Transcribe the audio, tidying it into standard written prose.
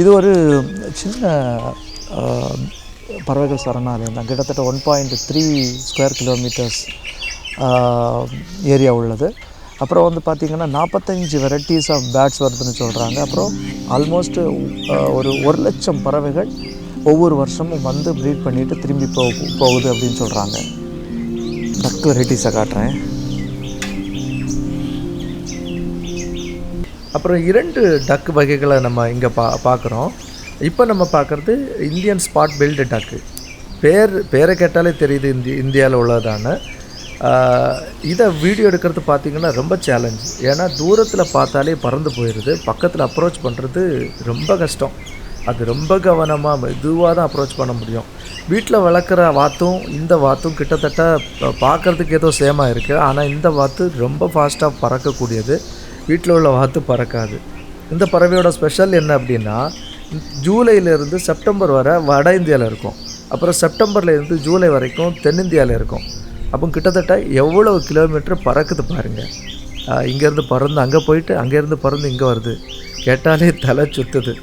இது ஒரு சின்ன பறவைகள் சரணாலயம் தான். கிட்டத்தட்ட 1.3 ஸ்கொயர் கிலோமீட்டர்ஸ் ஏரியா உள்ளது. அப்புறம் வந்து பார்த்திங்கன்னா 45 வெரைட்டிஸ் ஆஃப் பேர்ட்ஸ் வருதுன்னு சொல்கிறாங்க. அப்புறம் ஆல்மோஸ்ட்டு ஒரு 1 லட்சம் பறவைகள் ஒவ்வொரு வருஷமும் வந்து ப்ரீட் பண்ணிவிட்டு திரும்பி போகுது அப்படின்னு சொல்கிறாங்க. டக் வெரைட்டிஸை காட்டுறேன். அப்புறம் 2 டக்கு வகைகளை நம்ம இங்கே பார்க்குறோம். இப்போ நம்ம பார்க்குறது இந்தியன் ஸ்பாட் பில்டு டக்கு. பேரை கேட்டாலே தெரியுது இந்தியாவில் உள்ளதான. இதை வீடியோ எடுக்கிறது பார்த்திங்கன்னா ரொம்ப சேலஞ்ச். ஏன்னா தூரத்தில் பார்த்தாலே பறந்து போயிடுது, பக்கத்தில் அப்ரோச் பண்ணுறது ரொம்ப கஷ்டம். அது ரொம்ப கவனமாக மெதுவாக தான் அப்ரோச் பண்ண முடியும். வீட்டில் வளர்க்குற வாத்தும் இந்த வாத்தும் கிட்டத்தட்ட பார்க்குறதுக்கு ஏதோ சேமாக இருக்குது. ஆனால் இந்த வாத்து ரொம்ப ஃபாஸ்ட்டாக பறக்கக்கூடியது. வீட்டில் உள்ள வாத்து பறக்காது. இந்த பறவையோட ஸ்பெஷல் என்ன அப்படின்னா, ஜூலையிலேருந்து செப்டம்பர் வரை வட இந்தியாவில் இருக்கும். அப்புறம் செப்டம்பர்லேருந்து ஜூலை வரைக்கும் தென்னிந்தியாவில் இருக்கும். அப்போ கிட்டத்தட்ட எவ்வளோ கிலோமீட்டர் பறக்குது பாருங்கள். இங்கேருந்து பறந்து அங்கே போயிட்டு அங்கேருந்து பறந்து இங்கே வருது. கேட்டாலே தலை சுற்றுது.